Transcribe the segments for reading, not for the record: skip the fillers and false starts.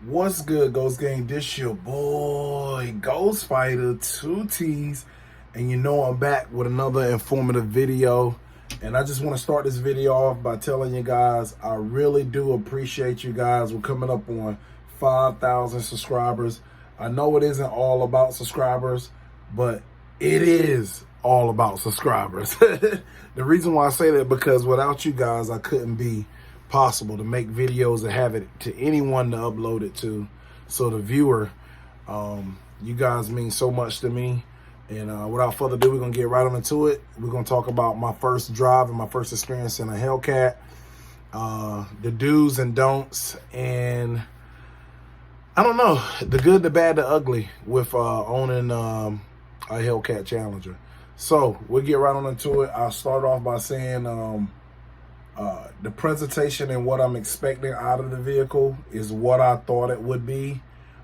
What's good, Ghost Gang? This your boy, Ghost Fighter, 2T's, and you know I'm back with another informative video. And I just want to start this video off by telling you guys, I really do appreciate you guys. We're coming up on 5,000 subscribers. I know it isn't all about subscribers, but it is all about subscribers. The reason why I say that, because without you guys, I couldn't be possible to make videos and have it to anyone to upload it to. So the viewer, you guys mean so much to me. And without further ado, we're gonna get right on into it. We're gonna talk about my first drive and my first experience in a Hellcat, the do's and don'ts, and I don't know, the good, the bad, the ugly with owning a Hellcat Challenger. So we'll get right on into it. I'll start off by saying the presentation and what I'm expecting out of the vehicle is what I thought it would be.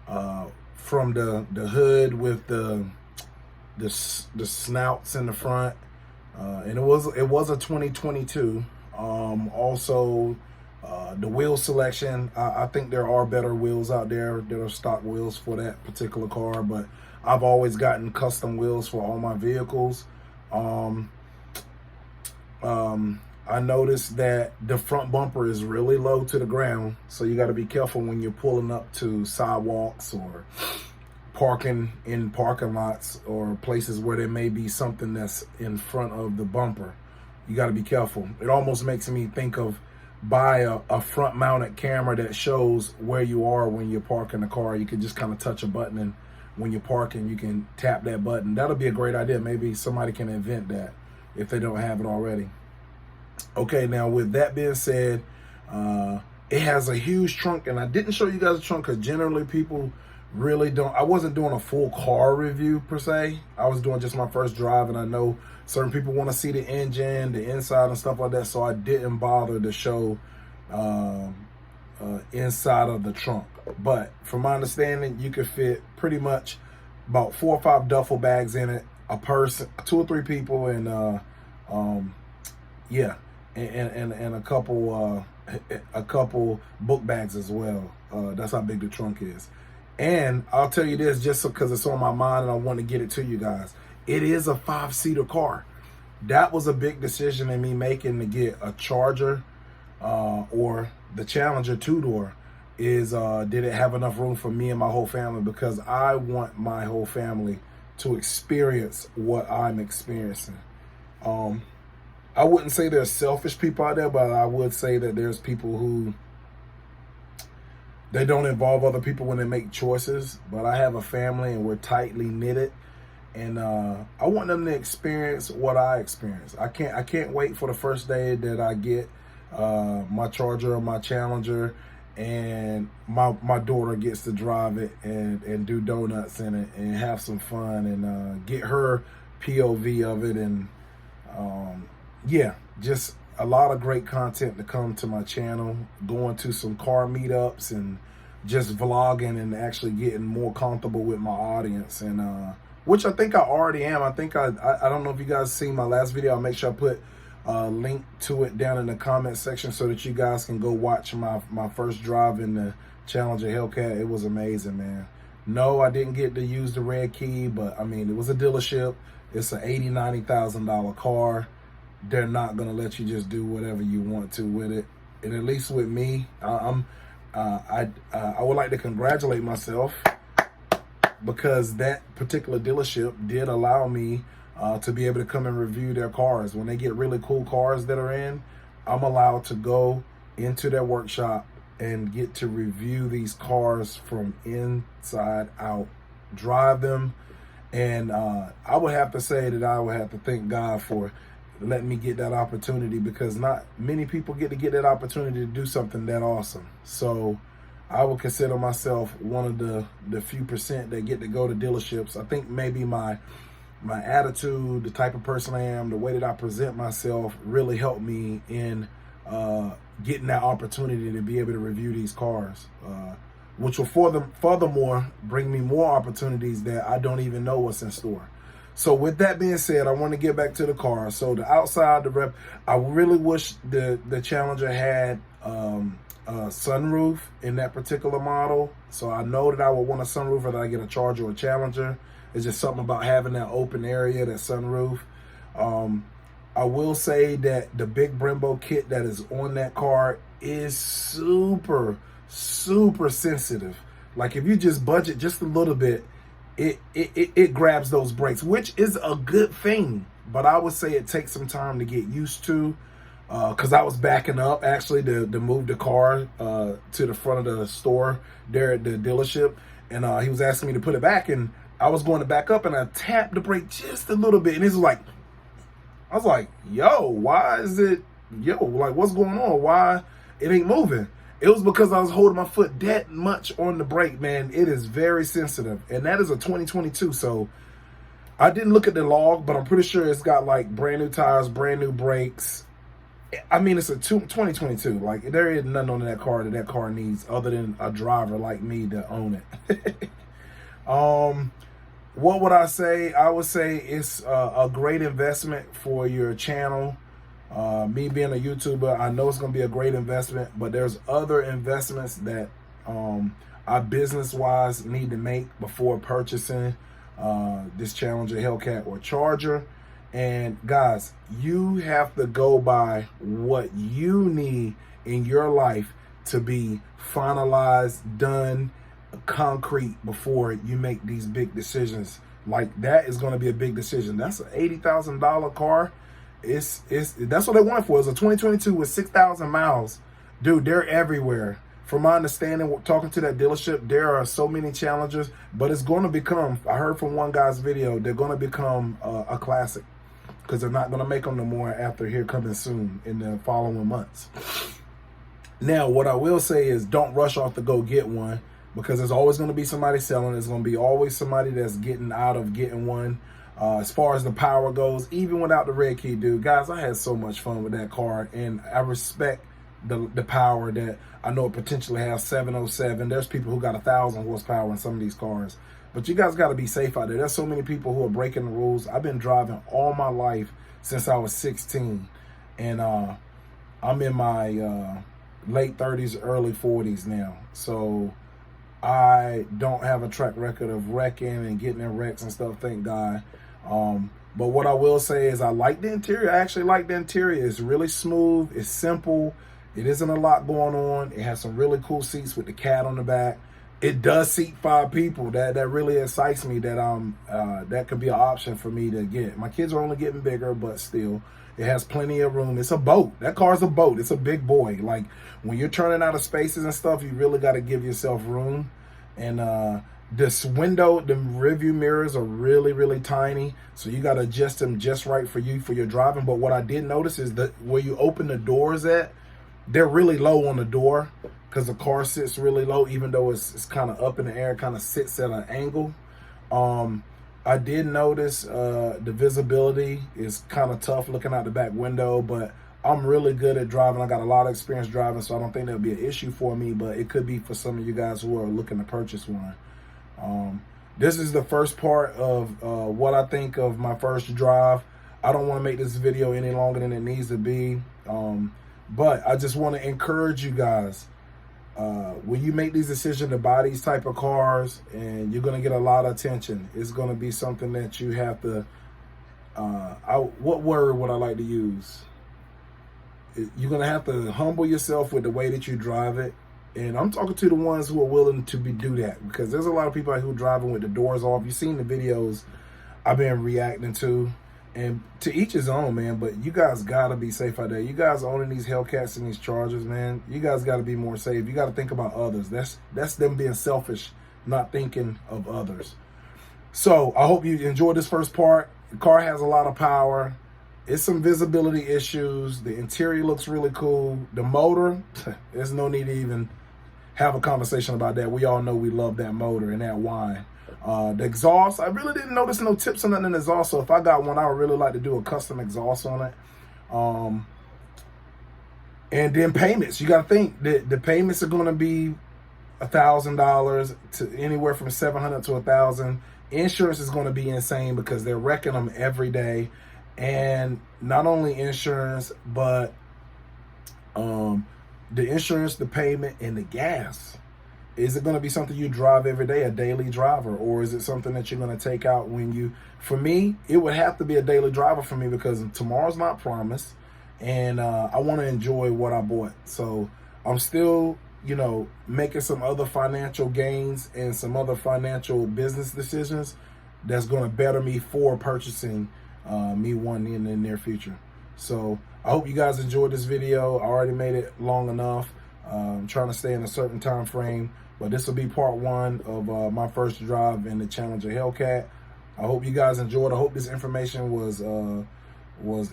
From the hood with the snouts in the front, and it was a 2022. Also, the wheel selection, I think there are better wheels out there that are stock wheels for that particular car, but I've always gotten custom wheels for all my vehicles. I noticed that the front bumper is really low to the ground, so you got to be careful when you're pulling up to sidewalks or parking in parking lots or places where there may be something that's in front of the bumper. You got to be careful. It almost makes me think of buy a front mounted camera that shows where you are when you're parking the car. You can just kind of touch a button, and when you're parking, you can tap that button. That'll be a great idea. Maybe somebody can invent that if they don't have it already. Okay, now with that being said, it has a huge trunk, and I didn't show you guys the trunk because generally people really don't. I wasn't doing a full car review per se. I was doing just my first drive, and I know certain people want to see the engine, the inside and stuff like that, so I didn't bother to show inside of the trunk. But from my understanding, you could fit pretty much about 4 or 5 duffel bags in it, a person, 2 or 3 people, and yeah, and a couple book bags as well. That's how big the trunk is. And I'll tell you this, just because it's on my mind and I want to get it to you guys. It is a 5-seater car. That was a big decision in me making to get a Charger or the Challenger 2-door. Is did it have enough room for me and my whole family? Because I want my whole family to experience what I'm experiencing. I wouldn't say there's selfish people out there, but I would say that there's people who they don't involve other people when they make choices. But I have a family and we're tightly knitted, and I want them to experience what I experienced. I can't wait for the first day that I get my Charger or my Challenger, and my daughter gets to drive it and do donuts in it and have some fun and get her POV of it. And yeah, just a lot of great content to come to my channel, going to some car meetups and just vlogging and actually getting more comfortable with my audience, and which I think I already am. I think I don't know if you guys seen my last video. I'll make sure I put a link to it down in the comment section so that you guys can go watch my first drive in the Challenger Hellcat. It was amazing, man. No, I didn't get to use the red key, but I mean, it was a dealership. It's an $80,000-$90,000 car. They're not gonna let you just do whatever you want to with it. And at least with me, I would like to congratulate myself, because that particular dealership did allow me to be able to come and review their cars. When they get really cool cars that are in, I'm allowed to go into their workshop and get to review these cars from inside out, drive them. And I would have to say that I would have to thank God for letting me get that opportunity, because not many people get that opportunity to do something that awesome. So I would consider myself one of the few percent that get to go to dealerships. I think maybe my attitude, the type of person I am, the way that I present myself really helped me in getting that opportunity to be able to review these cars, which will furthermore bring me more opportunities that I don't even know what's in store. So with that being said, I want to get back to the car. So the outside, I really wish the Challenger had sunroof in that particular model. So I know that I would want a sunroof whether I get a Charger or a Challenger. It's just something about having that open area, that sunroof. I will say that the big Brembo kit that is on that car is super, super sensitive. Like if you just budget just a little bit, it grabs those brakes, which is a good thing. But I would say it takes some time to get used to, because I was backing up actually to move the car to the front of the store there at the dealership, and he was asking me to put it back, and I was going to back up, and I tapped the brake just a little bit, and it was like, I was like, yo, why is it, like what's going on? Why it ain't moving? It was because I was holding my foot that much on the brake, man. It is very sensitive, and that is a 2022, so I didn't look at the log, but I'm pretty sure it's got like brand new tires, brand new brakes. I mean, it's a 2022. Like there is nothing on that car needs other than a driver like me to own it. What would I say? I would say it's a great investment for your channel. Me being a YouTuber, I know it's going to be a great investment, but there's other investments that I business-wise need to make before purchasing this Challenger, Hellcat, or Charger. And guys, you have to go by what you need in your life to be finalized, done, concrete before you make these big decisions. Like that is going to be a big decision. That's an $80,000 car. It's that's what they want it for. It's a 2022 with 6,000 miles. Dude, they're everywhere. From my understanding, talking to that dealership, there are so many Challengers, but it's going to become, I heard from one guy's video, they're going to become a classic, because they're not going to make them no more after Here Coming Soon in the following months. Now, what I will say is don't rush off to go get one, because there's always going to be somebody selling. There's going to be always somebody that's getting out of getting one. As far as the power goes, even without the red key, dude, guys, I had so much fun with that car, and I respect the power that I know it potentially has. 707. There's people who got 1,000 horsepower in some of these cars, but you guys got to be safe out there. There's so many people who are breaking the rules. I've been driving all my life since I was 16, and I'm in my late 30s, early 40s now, so I don't have a track record of wrecking and getting in wrecks and stuff, thank God. But what I will say is I like the interior. I actually like the interior. It's really smooth. It's simple. It isn't a lot going on. It has some really cool seats with the cat on the back. It does seat 5 people. That really excites me that that could be an option for me to get. My kids are only getting bigger, but still, it has plenty of room. It's a boat. That car's a boat. It's a big boy. Like when you're turning out of spaces and stuff, you really got to give yourself room. And this window, the rearview mirrors are really, really tiny, so you got to adjust them just right for you for your driving. But what I did notice is that where you open the doors at, they're really low on the door, because the car sits really low, even though it's kind of up in the air, kind of sits at an angle. I did notice the visibility is kind of tough looking out the back window, but I'm really good at driving. I got a lot of experience driving, so I don't think that'll be an issue for me, but it could be for some of you guys who are looking to purchase one. This is the first part of what I think of my first drive. I don't want to make this video any longer than it needs to be, but I just want to encourage you guys, when you make these decisions to buy these type of cars, and you're going to get a lot of attention, it's going to be something that you have to, what word would I like to use? You're going to have to humble yourself with the way that you drive it. And I'm talking to the ones who are willing to do that, because there's a lot of people who are driving with the doors off. You've seen the videos I've been reacting to, and to each his own, man. But you guys got to be safe out there. You guys owning these Hellcats and these Chargers, man, you guys got to be more safe. You got to think about others. That's them being selfish, not thinking of others. So I hope you enjoyed this first part. The car has a lot of power. It's some visibility issues. The interior looks really cool. The motor, there's no need to even have a conversation about that. We all know we love that motor and that whine. The exhaust, I really didn't notice no tips on nothing in the exhaust, so if I got one, I would really like to do a custom exhaust on it. And then payments. You got to think that the payments are going to be $1,000 to anywhere from $700 to $1,000. Insurance is going to be insane because they're wrecking them every day. And not only insurance, but the insurance, the payment, and the gas. Is it going to be something you drive every day, a daily driver, or is it something that you're going to take out when you? For me, it would have to be a daily driver for me, because tomorrow's not promised, and I want to enjoy what I bought. So I'm still, making some other financial gains and some other financial business decisions that's going to better me for purchasing me one in the near future. So I hope you guys enjoyed this video. I already made it long enough. I'm trying to stay in a certain time frame, but this will be part one of my first drive in the Challenger Hellcat. I hope you guys enjoyed. I hope this information was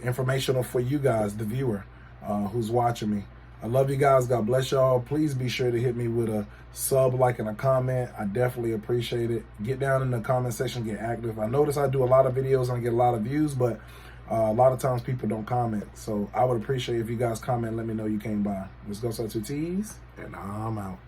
informational for you guys, the viewer who's watching me. I love you guys. God bless y'all. Please be sure to hit me with a sub, like, and a comment. I definitely appreciate it. Get down in the comment section, get active. I notice I do a lot of videos and I get a lot of views, but a lot of times people don't comment. So I would appreciate if you guys comment and let me know you came by. Let's go, so 2 T's, and I'm out.